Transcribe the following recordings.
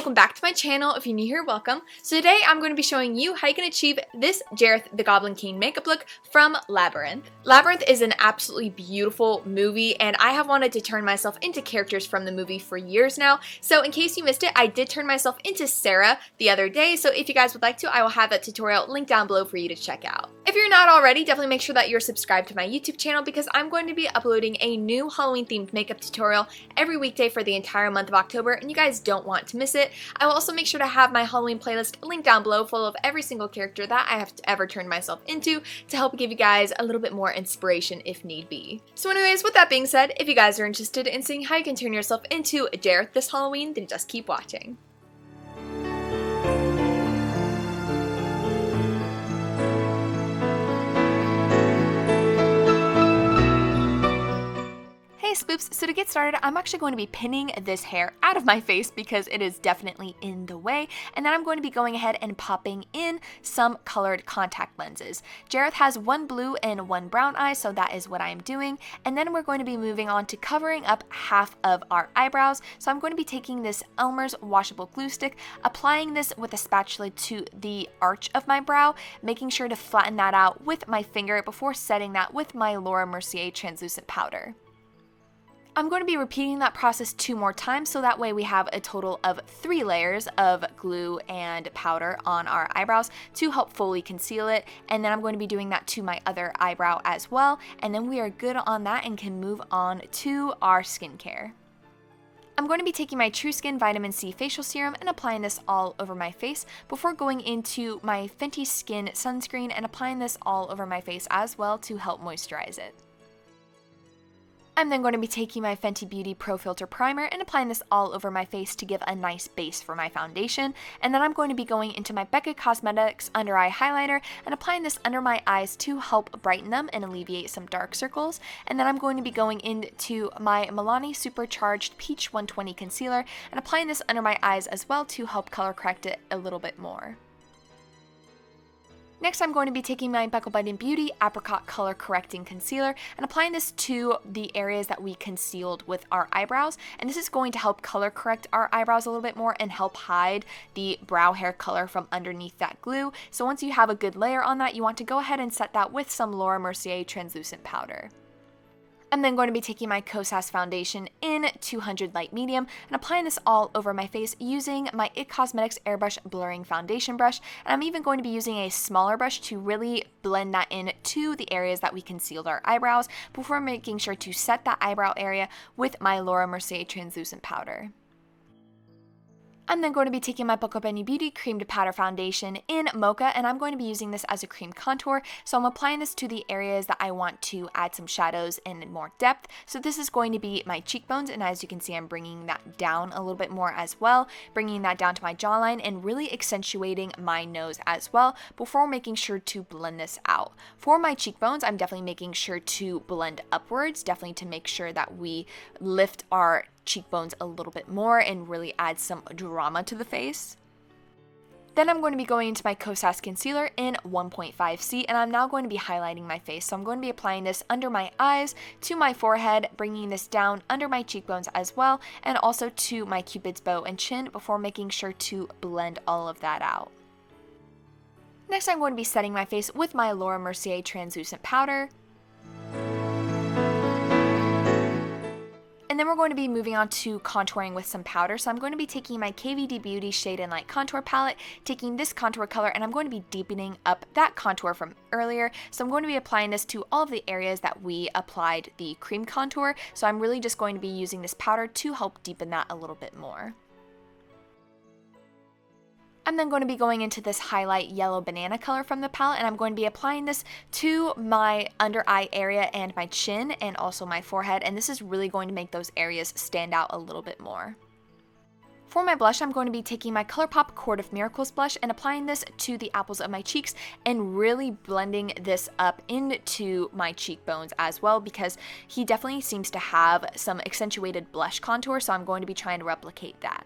welcome back to my channel. If you're new here, welcome. So today I'm going to be showing you how you can achieve this Jareth the Goblin King makeup look from Labyrinth. Labyrinth is an absolutely beautiful movie, and I have wanted to turn myself into characters from the movie for years now. So in case you missed it, I did turn myself into Sarah the other day, so if you guys would like to, I will have that tutorial linked down below for you to check out. If you're not already, definitely make sure that you're subscribed to my YouTube channel because I'm going to be uploading a new Halloween themed makeup tutorial every weekday for the entire month of October, and you guys don't want to miss it. I will also make sure to have my Halloween playlist linked down below full of every single character that I have ever turned myself into to help give you guys a little bit more inspiration if need be. So anyways, with that being said, if you guys are interested in seeing how you can turn yourself into Jareth this Halloween, then just keep watching. Hey Spoops, so to get started, I'm actually going to be pinning this hair out of my face because it is definitely in the way, and then I'm going to be going ahead and popping in some colored contact lenses. Jareth has one blue and one brown eye, so that is what I'm doing, and then we're going to be moving on to covering up half of our eyebrows. So I'm going to be taking this Elmer's washable glue stick, applying this with a spatula to the arch of my brow, making sure to flatten that out with my finger before setting that with my Laura Mercier translucent powder. I'm going to be repeating that process 2 more times, so that way we have a total of 3 layers of glue and powder on our eyebrows to help fully conceal it, and then I'm going to be doing that to my other eyebrow as well, and then we are good on that and can move on to our skincare. I'm going to be taking my True Skin Vitamin C Facial Serum and applying this all over my face before going into my Fenty Skin Sunscreen and applying this all over my face as well to help moisturize it. I'm then going to be taking my Fenty Beauty Pro Filter Primer and applying this all over my face to give a nice base for my foundation. And then I'm going to be going into my Becca Cosmetics Under Eye Highlighter and applying this under my eyes to help brighten them and alleviate some dark circles. And then I'm going to be going into my Milani Supercharged Peach 120 Concealer and applying this under my eyes as well to help color correct it a little bit more. Next, I'm going to be taking my Buckle Bite Beauty Apricot Color Correcting Concealer and applying this to the areas that we concealed with our eyebrows. And this is going to help color correct our eyebrows a little bit more and help hide the brow hair color from underneath that glue. So once you have a good layer on that, you want to go ahead and set that with some Laura Mercier translucent powder. I'm then going to be taking my Kosas foundation in 200 Light Medium and applying this all over my face using my IT Cosmetics Airbrush Blurring Foundation Brush. And I'm even going to be using a smaller brush to really blend that in to the areas that we concealed our eyebrows before making sure to set that eyebrow area with my Laura Mercier translucent powder. I'm then going to be taking my Buckle Bite Beauty Cream to Powder Foundation in Mocha, and I'm going to be using this as a cream contour. So I'm applying this to the areas that I want to add some shadows and more depth. So this is going to be my cheekbones, and as you can see, I'm bringing that down a little bit more as well, bringing that down to my jawline and really accentuating my nose as well before making sure to blend this out. For my cheekbones, I'm definitely making sure to blend upwards, definitely to make sure that we lift our cheekbones a little bit more and really add some drama to the face. Then I'm going to be going into my Kosas concealer in 1.5C, and I'm now going to be highlighting my face. So I'm going to be applying this under my eyes, to my forehead, bringing this down under my cheekbones as well, and also to my cupid's bow and chin before making sure to blend all of that out. Next, I'm going to be setting my face with my Laura Mercier translucent powder. And then we're going to be moving on to contouring with some powder. So I'm going to be taking my KVD Beauty Shade and Light Contour Palette, taking this contour color, and I'm going to be deepening up that contour from earlier. So I'm going to be applying this to all of the areas that we applied the cream contour. So I'm really just going to be using this powder to help deepen that a little bit more. I'm then going to be going into this highlight yellow banana color from the palette, and I'm going to be applying this to my under eye area and my chin and also my forehead, and this is really going to make those areas stand out a little bit more. For my blush, I'm going to be taking my ColourPop Court of Miracles blush and applying this to the apples of my cheeks and really blending this up into my cheekbones as well, because he definitely seems to have some accentuated blush contour, so I'm going to be trying to replicate that.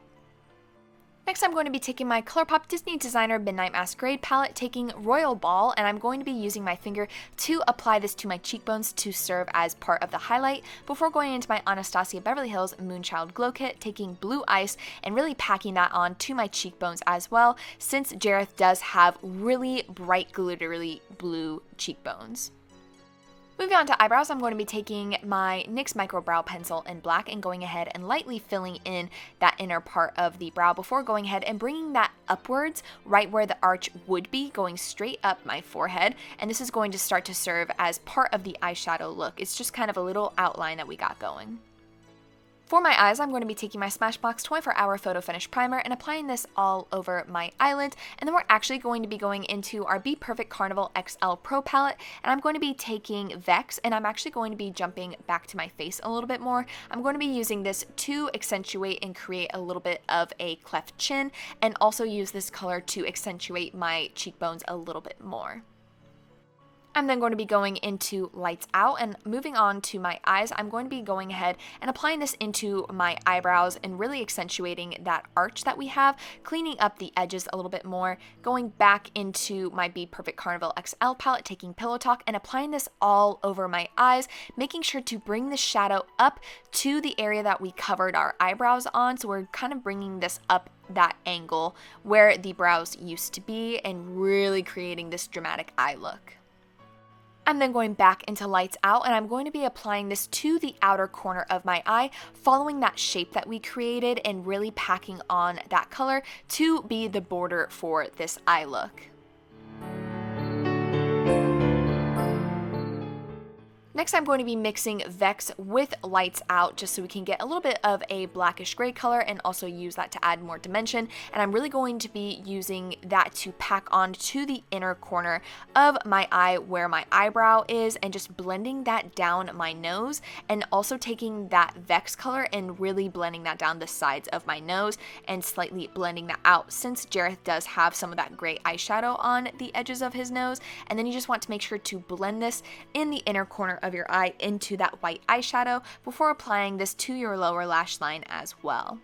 Next, I'm going to be taking my ColourPop Disney Designer Midnight Masquerade palette, taking Royal Ball, and I'm going to be using my finger to apply this to my cheekbones to serve as part of the highlight before going into my Anastasia Beverly Hills Moonchild Glow Kit, taking Blue Ice and really packing that on to my cheekbones as well, since Jareth does have really bright glittery blue cheekbones. Moving on to eyebrows, I'm going to be taking my NYX Micro Brow Pencil in black and going ahead and lightly filling in that inner part of the brow before going ahead and bringing that upwards right where the arch would be, going straight up my forehead. And this is going to start to serve as part of the eyeshadow look. It's just kind of a little outline that we got going. For my eyes, I'm going to be taking my Smashbox 24-Hour Photo Finish Primer and applying this all over my eyelids, and then we're actually going to be going into our Be Perfect Carnival XL Pro palette, and I'm going to be taking Vex, and I'm actually going to be jumping back to my face a little bit more. I'm going to be using this to accentuate and create a little bit of a cleft chin, and also use this color to accentuate my cheekbones a little bit more. I'm then going to be going into Lights Out, and moving on to my eyes, I'm going to be going ahead and applying this into my eyebrows and really accentuating that arch that we have, cleaning up the edges a little bit more, going back into my Be Perfect Carnival XL palette, taking Pillow Talk and applying this all over my eyes, making sure to bring the shadow up to the area that we covered our eyebrows on, so we're kind of bringing this up that angle where the brows used to be and really creating this dramatic eye look. I'm then going back into Lights Out, and I'm going to be applying this to the outer corner of my eye, following that shape that we created and really packing on that color to be the border for this eye look. Next, I'm going to be mixing Vex with Lights Out just so we can get a little bit of a blackish gray color and also use that to add more dimension. And I'm really going to be using that to pack on to the inner corner of my eye where my eyebrow is and just blending that down my nose, and also taking that Vex color and really blending that down the sides of my nose and slightly blending that out, since Jareth does have some of that gray eyeshadow on the edges of his nose. And then you just want to make sure to blend this in the inner corner of your eye into that white eyeshadow before applying this to your lower lash line as well.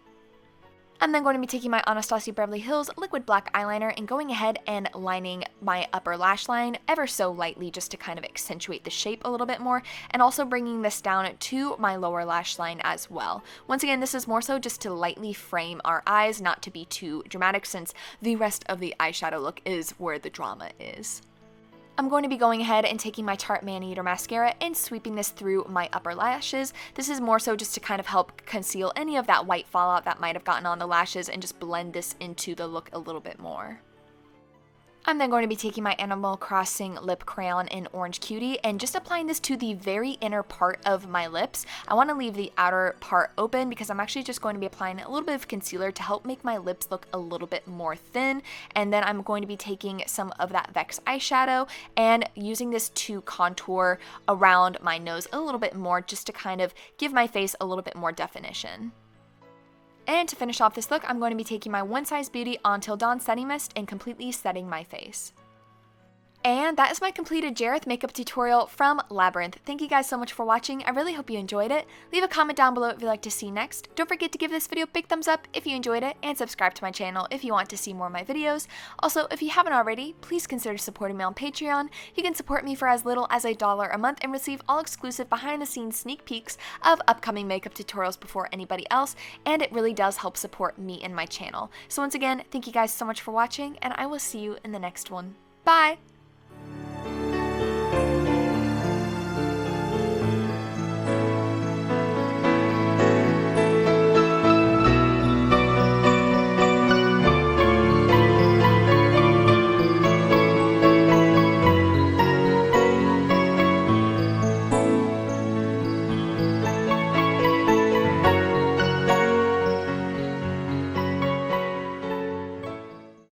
I'm then going to be taking my Anastasia Beverly Hills liquid black eyeliner and going ahead and lining my upper lash line ever so lightly just to kind of accentuate the shape a little bit more, and also bringing this down to my lower lash line as well. Once again, this is more so just to lightly frame our eyes, not to be too dramatic, since the rest of the eyeshadow look is where the drama is. I'm going to be going ahead and taking my Tarte Maneater mascara and sweeping this through my upper lashes. This is more so just to kind of help conceal any of that white fallout that might have gotten on the lashes and just blend this into the look a little bit more. I'm then going to be taking my Animal Crossing lip crayon in Orange Cutie and just applying this to the very inner part of my lips. I want to leave the outer part open because I'm actually just going to be applying a little bit of concealer to help make my lips look a little bit more thin. And then I'm going to be taking some of that Vex eyeshadow and using this to contour around my nose a little bit more, just to kind of give my face a little bit more definition. And to finish off this look, I'm going to be taking my One Size Beauty Until Dawn Setting Mist and completely setting my face. And that is my completed Jareth makeup tutorial from Labyrinth. Thank you guys so much for watching. I really hope you enjoyed it. Leave a comment down below if you'd like to see next. Don't forget to give this video a big thumbs up if you enjoyed it, and subscribe to my channel if you want to see more of my videos. Also, if you haven't already, please consider supporting me on Patreon. You can support me for as little as $1 a month and receive all exclusive behind-the-scenes sneak peeks of upcoming makeup tutorials before anybody else, and it really does help support me and my channel. So once again, thank you guys so much for watching, and I will see you in the next one. Bye!